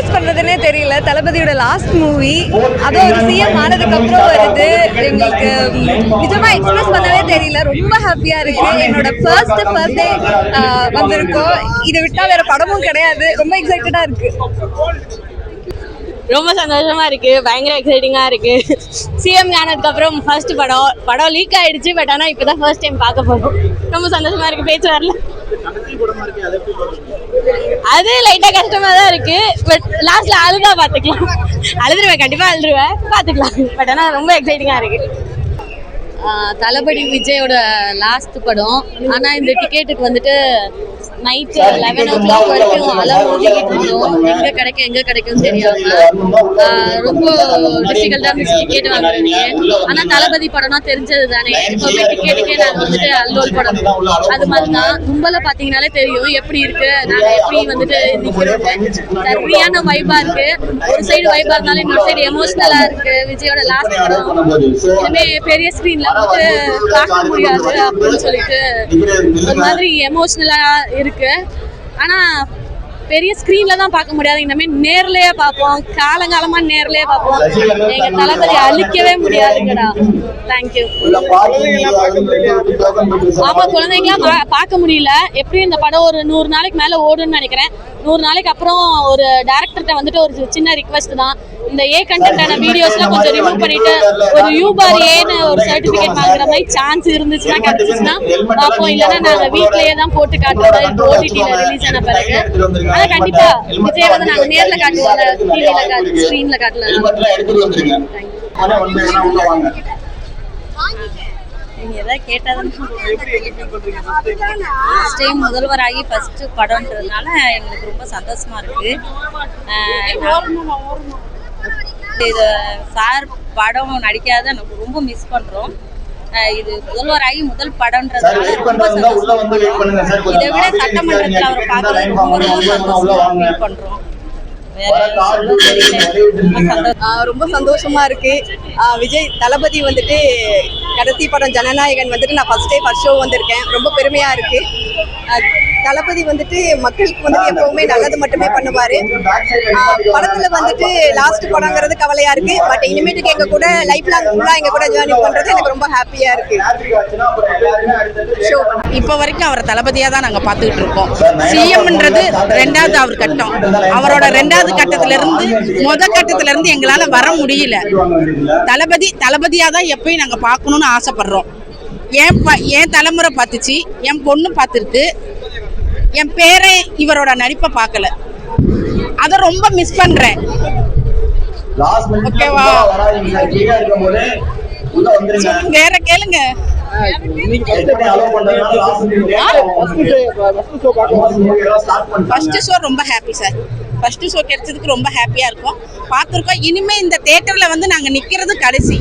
Express பண்றதுன்னே தெரியல. தளபதியோட லாஸ்ட் மூவி அது ஒரு சிஎம் ஆனதுக்கு அப்புறம் வருது. எங்களுக்கு நிஜமா எக்ஸ்பிரஸ் பண்ணவே தெரியல. ரொம்ப ஹாப்பியா இருக்கு. என்னோட ஃபர்ஸ்ட் பர்த்டே வந்திருக்கோம். இதை விட்டா வேற படமும் கிடையாது. ரொம்ப எக்ஸைட்டடா இருக்கு. ரொம்ப சந்தோஷமா இருக்கு. பயங்கர எக்ஸைட்டிங்கா இருக்கு. சிஎம் ஆனதுக்கு அப்புறம் ஃபர்ஸ்ட் படம் லீக் ஆயிடுச்சு. பட் ஆனா இப்பதான் ஃபர்ஸ்ட் டைம் பார்க்க போறோம். ரொம்ப சந்தோஷமா இருக்கு. பேச்சு வரல. அது லைட்டா கஷ்டமா தான் இருக்கு. பட் லாஸ்ட்ல அழுதா பாத்துக்கலாம். அழுதுருவேன், கண்டிப்பா அழுதுருவேன், பாத்துக்கலாம். பட் ஆனா ரொம்ப எக்ஸைட்டிங்கா இருக்கு. தளபதி விஜயோட லாஸ்ட் படம். ஆனால் இந்த டிக்கெட்டுக்கு வந்துட்டு நைட்டு 11 o'clock வரைக்கும் அலாம் ஊட்டிக்கிட்டு இருந்தோம். எங்கே கிடைக்கும்னு தெரியாமல் ரொம்ப டிஃபிகல்ட்டாக இருந்துச்சு டிக்கெட் வாங்குறதுக்கு. ஆனால் தளபதி படம்னா தெரிஞ்சது தானே. எப்போவுமே டிக்கெட்டுக்கே நாங்கள் வந்துட்டு அல்லோல் படம் அது மாதிரி தான். கும்பலை பார்த்தீங்கன்னாலே தெரியும் எப்படி இருக்கு, நாங்கள் எப்படி வந்துட்டு நிற்கிறோம். சரியான வைபாக இருக்கு. ஒரு சைடு வைபாக இருந்தாலும் இன்னொரு சைடு எமோஷ்னலாக இருக்கு. விஜயோட லாஸ்ட் படம் இனிமே பெரிய ஸ்க்ரீன்ல வந்து பார்க்க முடியாது அப்படின்னு சொல்லிட்டு ஒரு மாதிரி எமோஷ்னலா இருக்கு. ஆனா பெரிய ஸ்கிரீன்ல தான் பார்க்க முடியாது. இந்த மாதிரி நேர்லயே பார்ப்போம். காலங்காலமா நேர்லயே பார்ப்போம். எங்க தளபதி அழிக்கவே முடியாதுங்கடா. தேங்க்யூ. ஆமா, குழந்தைங்களாம் பார்க்க முடியல. எப்படியும் இந்த படம் ஒரு 100 நாளைக்கு மேல ஓடுன்னு நினைக்கிறேன். 100 நாளைக்கு அப்புறம் ஒரு டைரக்டர்கிட்ட வந்துட்டு ஒரு சின்ன ரிக்வெஸ்ட் தான். இந்த ஏ கண்டென்ட்டான வீடியோஸ்லாம் கொஞ்சம் ரிமூவ் பண்ணிட்டு ஒரு யூபார் ஏன்னு ஒரு சர்டிபிகேட் வாங்குற மாதிரி சான்ஸ் இருந்துச்சுன்னா கிடைச்சிச்சுன்னா பார்ப்போம். இல்லைன்னா நாங்கள் வீட்லயே தான் போட்டு காட்டுற மாதிரி ஓடிடியில் ரிலீஸ் ஆன பிறகு. ஆனால் கண்டிப்பா விஜய் வந்து நாங்கள் நேரில் காட்டுவோம், டிவியில் ஸ்க்ரீனில் காட்டல. நீங்கள் எதாவது கேட்டாதான் ஃபர்ஸ்ட் டைம் முதல்வராகி ஃபர்ஸ்ட் படம்ன்றதுனால எங்களுக்கு ரொம்ப சந்தோஷமா இருக்கு. இது சார் படம் நடிக்காத நம்ம ரொம்ப மிஸ் பண்றோம். இது முதல்வராகி முதல் படம்ன்றதுனால ரொம்ப சந்தோஷம். இதை விட சட்டமன்றத்தில் அவர் பார்க்கறது ரொம்ப பண்றோம். ரொம்ப சந்தோஷமா இருக்கு. விஜய் தளபதி வந்துட்டு கடைசி படம் ஜனநாயகன் வந்துட்டு நான் ஃபர்ஸ்ட் ஷோ வந்திருக்கேன். ரொம்ப பெருமையா இருக்கு. தளபதி வந்துட்டு மக்களுக்கு வந்துட்டு எப்பவுமே நல்லது மட்டுமே பண்ணுவாரு. படத்துல வந்துட்டு லாஸ்ட் படங்கிறது கவலையா இருக்கு. பட் இனிமேட்டுக்கு எங்க கூட லைஃப் லாங் ஃபுல்லா எங்க கூட ஜேர்னி பண்றது எனக்கு ரொம்ப ஹாப்பியா இருக்கு. இப்போ வரைக்கும் அவர் தளபதியா தான் நாங்க பாத்துக்கிட்டு இருக்கோம். சிஎம்ன்றது 2வது அவர் கட்டம். அவரோட 2வது கட்டத்துல இருந்து கட்டத்துல இருந்து எங்களால வர முடியல. தளபதியா தான் எப்பயும் நாங்க பார்க்கணும்னு ஆசைப்படுறோம். என் தலைமுறை பார்த்துச்சு, என் பொண்ணு பார்த்துருக்கு, என் பேரை இவரோட நடிப்பை பார்க்கல. அதை ரொம்ப மிஸ் பண்றேன். ஓகேவா? வேற கேளுங்க. ஃபர்ஸ்ட் ஷோ ரொம்ப ஹாப்பி சார். ஃபர்ஸ்ட் ஷோ கிடைச்சதுக்கு ரொம்ப ஹாப்பியா இருக்கும். பார்த்துருக்கோம். இனிமே இந்த தியேட்டர்ல வந்து நாங்க நிக்கிறது கடைசி.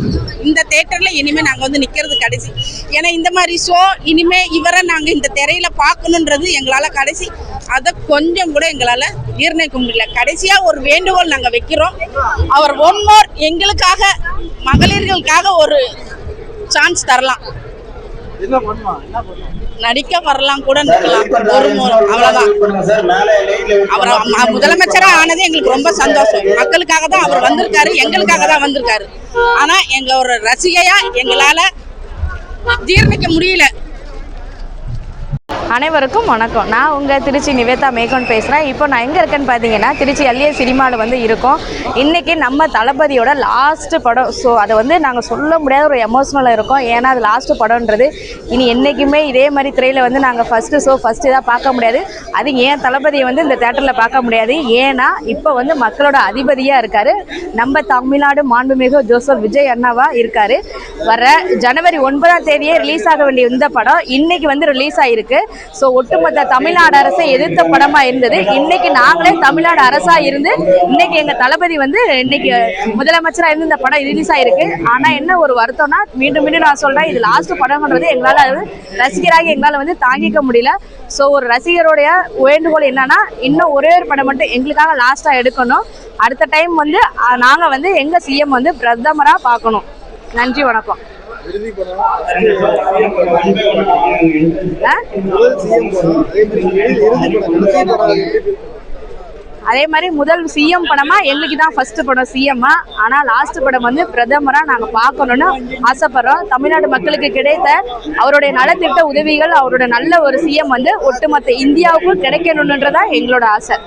இந்த தியேட்டர்ல இனிமே நாங்க வந்து நிக்கிறது கடைசி. ஏன்னா இந்த மாதிரி ஷோ இனிமே இவரை நாங்க இந்த திரையில பார்க்கணுன்றது எங்களால கடைசி. அதை கொஞ்சம் கூட எங்களால ஜீர்ணிக்க முடியல. கடைசியா ஒரு வேண்டுகோள் நாங்க வைக்கிறோம். அவர் ஒன் மோர் எங்களுக்காக மகளிர்களுக்காக ஒரு சான்ஸ் தரலாம். நடிக்க வரலாம் கூட இருக்கலாம். அவ்வளவுதான். அவர் முதலமைச்சரா ஆனது எங்களுக்கு ரொம்ப சந்தோஷம். மக்களுக்காக தான் அவர் வந்திருக்காரு, எங்களுக்காக தான் வந்திருக்காரு. ஆனா எங்க ஒரு ரசிகையா எங்களால ஜீர்ணிக்க முடியல. அனைவருக்கும் வணக்கம். நான் உங்கள் திருச்சி நிவேதா மேகன் பேசுகிறேன். இப்போ நான் எங்கே இருக்கேன்னு பார்த்தீங்கன்னா திருச்சி எல்ஏ சினிமாவில் வந்து இருக்கோம். இன்றைக்கி நம்ம தளபதியோட லாஸ்ட்டு படம். ஸோ அதை வந்து நாங்கள் சொல்ல முடியாத ஒரு எமோஷ்னலாக இருக்கோம். ஏன்னா அது லாஸ்ட்டு படம்ன்றது இனி என்றைக்குமே இதே மாதிரி திரையில் வந்து நாங்கள் ஃபஸ்ட்டு தான் பார்க்க முடியாது. அது ஏன் தளபதியை வந்து இந்த தேட்டரில் பார்க்க முடியாது. ஏன்னா இப்போ வந்து மக்களோட அதிபதியாக இருக்கார். நம்ம தமிழ்நாடு மாண்புமிகு ஜோசப் விஜய் அண்ணாவாக இருக்கார். வர ஜனவரி 9ஆம் தேதியே ரிலீஸ் ஆக வேண்டிய இந்த படம் இன்றைக்கி வந்து ரிலீஸ் ஆகிருக்கு. ஸோ ஒட்டுமொத்த தமிழ்நாடு அரசை எதிர்த்த படமா இருந்தது. இன்னைக்கு நாங்களே தமிழ்நாடு அரசா இருந்து இன்னைக்கு எங்க தளபதி வந்து இன்னைக்கு முதலமைச்சரா இருந்து இந்த படம் ரிலீஸ் ஆயிருக்கு. ஆனா என்ன ஒரு வருத்தம்னா, மீண்டும் நான் சொல்றேன், இது லாஸ்ட் படம்ன்றது எங்களால ரசிகராக எங்களால வந்து தாங்கிக்க முடியல. ஸோ ஒரு ரசிகருடைய வேண்டுகோள் என்னன்னா, இன்னும் ஒரே ஒரு படம் மட்டும் எங்களுக்காக லாஸ்டா எடுக்கணும். அடுத்த டைம் வந்து நாங்க வந்து எங்க சிஎம் வந்து பிரதமரா பார்க்கணும். நன்றி, வணக்கம். அதே மாதிரி முதல் சிஎம் படமா எங்களுக்கு தான் ஃபர்ஸ்ட் படம் சிஎம்மா, ஆனால் லாஸ்ட் படம் வந்து பிரதமரா நாங்கள் பார்க்கணும்னு ஆசைப்படுறோம். தமிழ்நாடு மக்களுக்கு கிடைத்த அவருடைய நலத்திட்ட உதவிகள், அவரோட நல்ல ஒரு சிஎம் வந்து ஒட்டுமொத்த இந்தியாவுக்கும் கிடைக்கணுன்றதான் எங்களோட ஆசை.